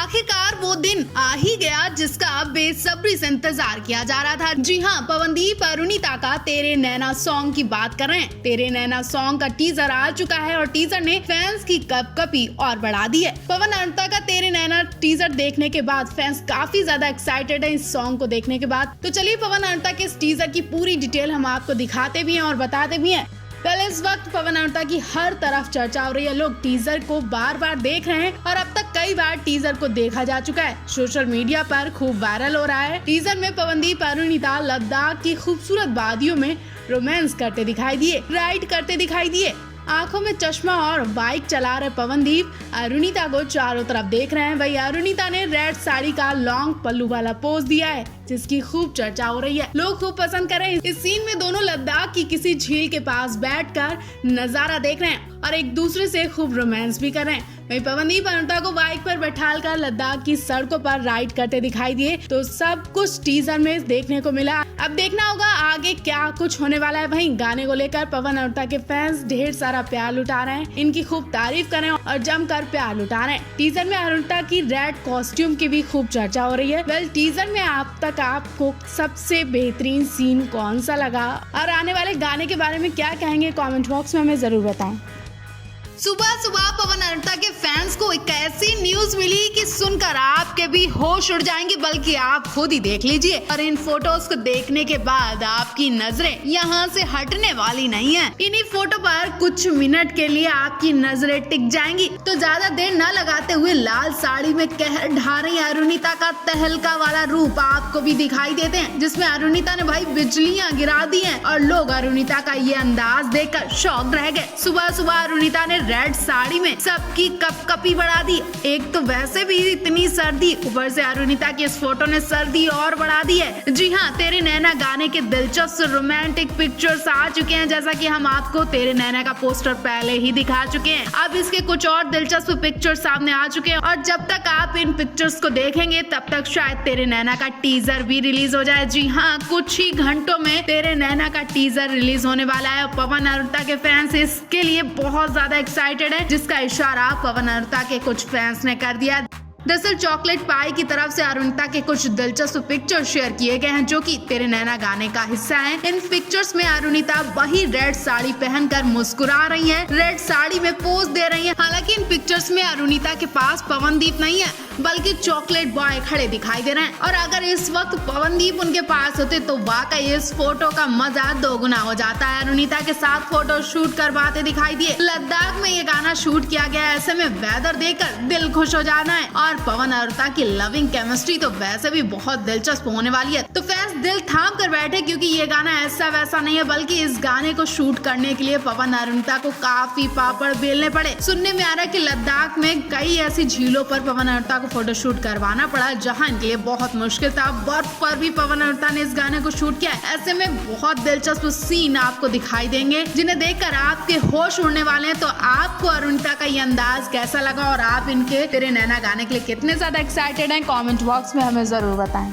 आखिरकार वो दिन आ ही गया जिसका बेसब्री से इंतजार किया जा रहा था। जी हाँ, पवनदीप अरुणिता का तेरे नैना सॉन्ग की बात कर रहे हैं। तेरे नैना सॉन्ग का टीजर आ चुका है और टीजर ने फैंस की कपकपी और बढ़ा दी है। पवन अरुणिता का तेरे नैना टीजर देखने के बाद फैंस काफी ज्यादा एक्साइटेड है इस सॉन्ग को देखने के बाद। तो चलिए पवन अरुणिता के इस टीजर की पूरी डिटेल हम आपको दिखाते भी हैं और बताते भी हैं। पहले इस वक्त पवन अरुणिता की हर तरफ चर्चा हो रही है। लोग टीजर को बार बार देख रहे हैं और अब तक कई बार टीजर को देखा जा चुका है। सोशल मीडिया पर खूब वायरल हो रहा है। टीजर में पवनदीप अरुणिता लद्दाख की खूबसूरत वादियों में रोमांस करते दिखाई दिए, राइड करते दिखाई दिए। आंखों में चश्मा और बाइक चला रहे पवनदीप अरुणिता को चारों तरफ देख रहे हैं। वही अरुणिता ने रेड साड़ी का लॉन्ग पल्लू वाला पोज दिया है जिसकी खूब चर्चा हो रही है। लोग खूब पसंद कर रहे हैं। इस सीन में दोनों लद्दाख की किसी झील के पास बैठकर नजारा देख रहे हैं और एक दूसरे से खूब रोमांस भी कर रहे हैं। वही पवनदीप अरुणिता को बाइक पर बैठाकर लद्दाख की सड़कों पर राइड करते दिखाई दिए। तो सब कुछ टीजर में देखने को मिला। अब देखना होगा आगे क्या कुछ होने वाला है। वहीं गाने को लेकर पवन अरुणिता के फैंस ढेर सारा प्यार लुटा रहे हैं, इनकी खूब तारीफ कर रहे हैं और जमकर प्यार लुटा रहे हैं। टीजर में अरुणिता की रेड कॉस्ट्यूम की भी खूब चर्चा हो रही है। वेल, टीजर में आप तक आपको सबसे बेहतरीन सीन कौन सा लगा और आने वाले गाने के बारे में क्या कहेंगे कमेंट बॉक्स में हमें जरूर बताएं। सुबह सुबह पवन अरुणिता के फैंस को एक ऐसी न्यूज मिली कि सुनकर आपके भी होश उड़ जाएंगे, बल्कि आप खुद ही देख लीजिए। और इन फोटोज को देखने के बाद आपकी नजरें यहाँ से हटने वाली नहीं है। इन्हीं फोटो पर कुछ मिनट के लिए आपकी नजरें टिक जाएंगी। तो ज्यादा देर न लगाते हुए लाल साड़ी में कहर ढा रही अरुणिता का तहलका वाला रूप आपको भी दिखाई देते हैं, जिसमें अरुणिता ने भाई बिजलियां गिरा दी हैं और लोग अरुणिता का ये अंदाज देखकर शॉक्ड रह गए। सुबह सुबह अरुणिता ने रेड साड़ी में सबकी कपकपी बढ़ा दी। एक तो वैसे भी इतनी सर्दी, ऊपर से अरुणिता की इस फोटो ने सर्दी और बढ़ा दी है। जी हाँ, तेरे नैना गाने के दिलचस्प रोमांटिक पिक्चर्स आ चुके हैं, जैसा कि हम आपको तेरे नैना का पोस्टर पहले ही दिखा चुके हैं। अब इसके कुछ और दिलचस्प पिक्चर्स सामने आ चुके हैं और जब तक आप इन पिक्चर्स को देखेंगे तब तक शायद तेरे नैना का टीजर भी रिलीज हो जाए। जी हाँ, कुछ ही घंटों में तेरे नैना का टीजर रिलीज होने वाला है। पवन अरुणिता के फैंस इसके लिए बहुत ज्यादा एक्साइटेड है, जिसका इशारा पवन अरुणिता के कुछ फैंस ने कर दिया। दरअसल चॉकलेट पाई की तरफ से अरुणिता के कुछ दिलचस्प पिक्चर शेयर किए गए हैं जो कि तेरे नैना गाने का हिस्सा हैं। इन पिक्चर्स में अरुणिता वही रेड साड़ी पहनकर मुस्कुरा रही हैं, रेड साड़ी में पोज दे रही हैं। हालांकि इन पिक्चर्स में अरुणिता के पास पवनदीप नहीं है, बल्कि चॉकलेट बॉय खड़े दिखाई दे रहे हैं। और अगर इस वक्त पवनदीप उनके पास होते तो वाकई इस फोटो का मजा दोगुना हो जाता है। अरुणिता के साथ फोटो शूट करवाते दिखाई दिए। लद्दाख में ये गाना शूट किया गया, ऐसे में वेदर देखकर दिल खुश हो जाना है। और पवन अरुणिता की लविंग केमिस्ट्री तो वैसे भी बहुत दिलचस्प होने वाली है। तो फैंस दिल थाम कर बैठे, क्योंकि ये गाना ऐसा वैसा नहीं है, बल्कि इस गाने को शूट करने के लिए पवन अरुणिता को काफी पापड़ बेलने पड़े। सुनने में आ रहा है कि लद्दाख में कई ऐसी झीलों पर पवन अरुणिता को फोटोशूट करवाना पड़ा, जहां इनके लिए बहुत मुश्किल था। बर्फ पर भी पवन अरुणिता ने इस गाने को शूट किया। ऐसे में बहुत दिलचस्प सीन आपको दिखाई देंगे, जिन्हें देखकर आपके होश उड़ने वाले हैं। तो आपको अरुणिता का ये अंदाज कैसा लगा और आप इनके तेरे नैना गाने के लिए कितने ज्यादा एक्साइटेड हैं, कमेंट बॉक्स में हमें जरूर बताएं।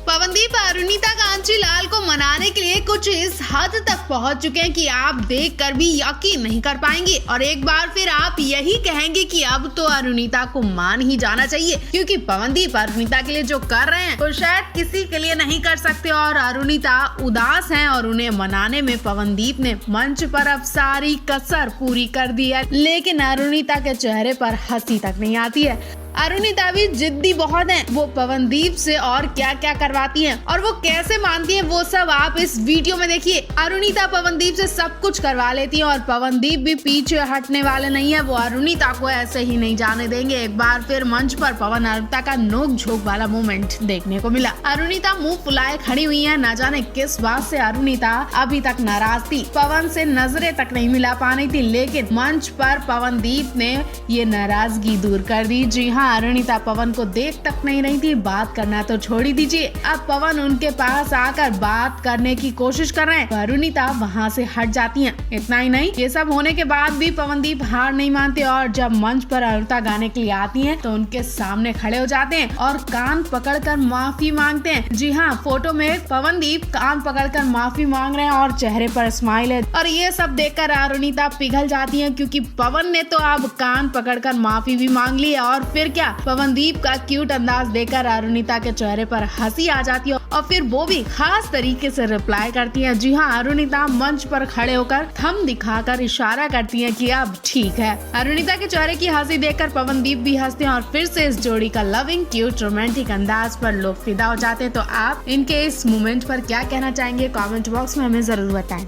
पवनदीप अरुणिता कांची लाल को मनाने के लिए कुछ इस हद तक पहुंच चुके हैं कि आप देखकर भी यकीन नहीं कर पाएंगे और एक बार फिर आप यही कहेंगे कि अब तो अरुणिता को मान ही जाना चाहिए, क्योंकि पवनदीप अरुणिता के लिए जो कर रहे हैं तो शायद किसी के लिए नहीं कर सकते। और अरुणिता उदास हैं और उन्हें मनाने में पवनदीप ने मंच पर अब सारी कसर पूरी कर दी है, लेकिन अरुणिता के चेहरे पर हंसी तक नहीं आती है। अरुणिता भी जिद्दी बहुत हैं। वो पवनदीप से और क्या क्या करवाती हैं और वो कैसे मानती हैं, वो सब आप इस वीडियो में देखिए। अरुणिता पवनदीप से सब कुछ करवा लेती हैं और पवनदीप भी पीछे हटने वाले नहीं है। वो अरुणिता को ऐसे ही नहीं जाने देंगे। एक बार फिर मंच पर पवन अरुणिता का नोक झोंक वाला मोमेंट देखने को मिला। अरुणिता मुंह फुलाए खड़ी हुई है। न जाने किस बात से अरुणिता अभी तक नाराज थी। पवन से नजरें तक नहीं मिला पानी थी, लेकिन मंच पर पवनदीप ने ये नाराजगी दूर कर दी। जी हाँ, अरुणिता पवन को देख तक नहीं रही थी, बात करना तो छोड़ ही दीजिए। अब पवन उनके पास आकर बात करने की कोशिश कर रहे हैं, तो अरुणिता वहाँ से हट जाती हैं। इतना ही नहीं, ये सब होने के बाद भी पवनदीप हार नहीं मानते और जब मंच पर अरुणिता गाने के लिए आती हैं तो उनके सामने खड़े हो जाते हैं और कान पकड़कर माफी मांगते हैं। जी हाँ, फोटो में पवनदीप कान पकड़कर माफी मांग रहे हैं और चेहरे पर स्माइल है। और ये सब देखकर अरुणिता पिघल जाती है, क्योंकि पवन ने तो अब कान पकड़कर माफी भी मांग ली है और फिर क्या? पवनदीप का क्यूट अंदाज देखकर अरुणिता के चेहरे पर हंसी आ जाती है और फिर वो भी खास तरीके से रिप्लाई करती है। जी हाँ, अरुणिता मंच पर खड़े होकर थंब दिखाकर इशारा करती है कि अब ठीक है। अरुणिता के चेहरे की हंसी देखकर पवनदीप भी हंसते हैं और फिर से इस जोड़ी का लविंग क्यूट रोमांटिक अंदाज पर लोग फिदा हो जाते हैं। तो आप इनके इस मोमेंट पर क्या कहना चाहेंगे? कमेंट बॉक्स में हमें जरूर बताएं।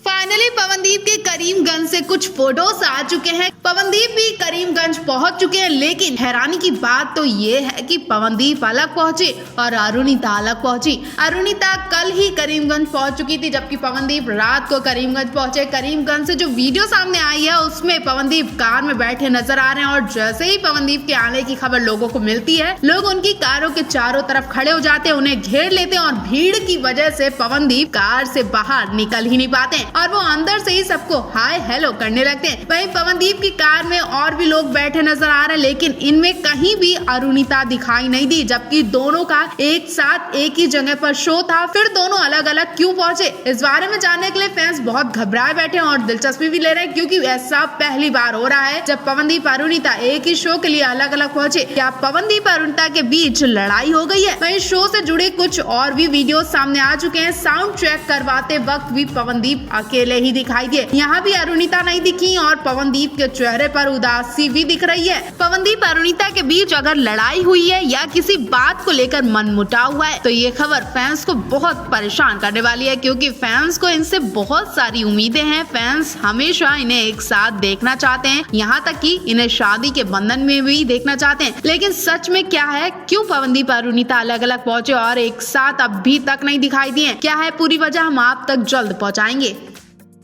फाइनली पवनदीप के करीमगंज से कुछ फोटोज आ चुके हैं। पवनदीप भी करीमगंज पहुंच चुके हैं, लेकिन हैरानी की बात तो ये है कि पवनदीप अलग पहुंचे और अरुणिता अलग पहुंची। अरुणिता कल ही करीमगंज पहुंच चुकी थी, जबकि पवनदीप रात को करीमगंज पहुंचे। करीमगंज से जो वीडियो सामने आई है उसमें पवनदीप कार में बैठे नजर आ रहे हैं और जैसे ही पवनदीप के आने की खबर लोगों को मिलती है, लोग उनकी कारों के चारों तरफ खड़े हो जाते हैं, उन्हें घेर लेते हैं और भीड़ की वजह से पवनदीप कार से बाहर निकल ही नहीं पाते और वो अंदर से ही सबको हाय हेलो करने लगते हैं। वहीं पवनदीप की कार में और भी लोग बैठे नजर आ रहे हैं, लेकिन इनमें कहीं भी अरुणिता दिखाई नहीं दी, जबकि दोनों का एक साथ एक ही जगह पर शो था। फिर दोनों अलग अलग क्यों पहुंचे, इस बारे में जानने के लिए फैंस बहुत घबराए बैठे हैं और दिलचस्पी भी ले रहे हैं, क्योंकि ऐसा पहली बार हो रहा है जब पवनदीप अरुणिता एक ही शो के लिए अलग अलग पहुंचे। क्या पवनदीप अरुणिता के बीच लड़ाई हो गई है? वहीं शो से जुड़े कुछ और भी वीडियो सामने आ चुके हैं। साउंड चेक करवाते वक्त भी पवनदीप अकेले ही दिखाई दिए। यहाँ भी अरुणिता नहीं दिखी और पवनदीप के चेहरे पर उदासी भी दिख रही है। पवनदीप अरुणिता के बीच अगर लड़ाई हुई है या किसी बात को लेकर मनमुटाव हुआ है तो ये खबर फैंस को बहुत परेशान करने वाली है, क्योंकि फैंस को इनसे बहुत सारी उम्मीदें हैं। फैंस हमेशा इन्हें एक साथ देखना चाहते हैं, यहाँ तक कि इन्हें शादी के बंधन में भी देखना चाहते हैं। लेकिन सच में क्या है, क्यों पवनदीप अरुणिता अलग अलग पहुंचे और एक साथ अभी तक नहीं दिखाई दिए? क्या है पूरी वजह, हम आप तक जल्द पहुँचाएंगे।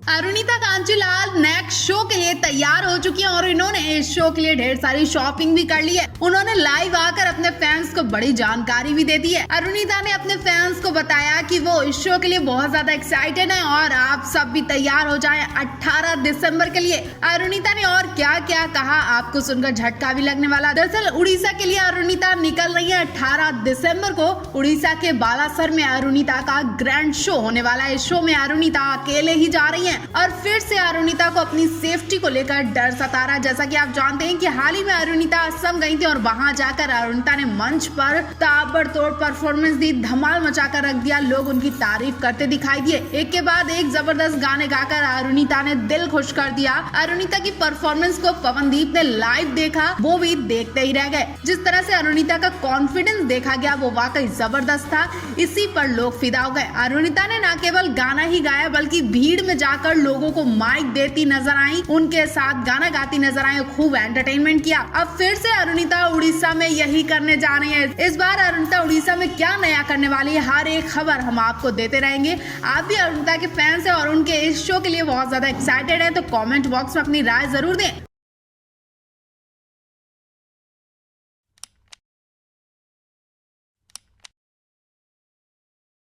अरुणिता कांचीलाल नेक्स्ट शो के लिए तैयार हो चुकी हैं और इन्होंने इस शो के लिए ढेर सारी शॉपिंग भी कर ली है। उन्होंने लाइव आकर अपने फैंस को बड़ी जानकारी भी दे दी है। अरुणिता ने अपने फैंस को बताया कि वो इस शो के लिए बहुत ज्यादा एक्साइटेड है और आप सब भी तैयार हो जाएं 18 दिसंबर के लिए। अरुणिता ने और क्या क्या कहा आपको सुनकर झटका भी लगने वाला। दरअसल उड़ीसा के लिए अरुणिता निकल रही है 18 दिसंबर को। उड़ीसा के बालासर में अरुणिता का ग्रैंड शो होने वाला है। इस शो में अरुणिता अकेले ही जा रही है और फिर से अरुणिता को अपनी सेफ्टी को लेकर डर सता रहा है। जैसा कि आप जानते हैं कि हाल ही में अरुणिता असम गई थी और वहां जाकर अरुणिता ने मंच पर ताबड़तोड़ परफॉर्मेंस दी, धमाल मचाकर रख दिया। लोग उनकी तारीफ करते दिखाई दिए। एक के बाद एक जबरदस्त गाने गाकर अरुणिता ने दिल खुश कर दिया। अरुणिता की परफॉर्मेंस को पवनदीप ने लाइव देखा, वो भी देखते ही रह गए। जिस तरह से अरुणिता का कॉन्फिडेंस देखा गया वो वाकई जबरदस्त था। इसी पर लोग फिदा हो गए। अरुणिता ने न केवल गाना ही गाया बल्कि भीड़ में जाकर लोगों को माइक देती नजर आई, उनके साथ गाना गाती नजर आई, खूब एंटरटेनमेंट किया। अब फिर से अरुणिता उड़ीसा में यही करने जा रही है। इस बार अरुणिता उड़ीसा में क्या नया करने वाली है, हर एक खबर हम आपको देते रहेंगे। आप भी अरुणिता के फैंस हैं और उनके इस शो के लिए बहुत ज्यादा एक्साइटेड है, तो कमेंट बॉक्स में अपनी राय जरूर दें।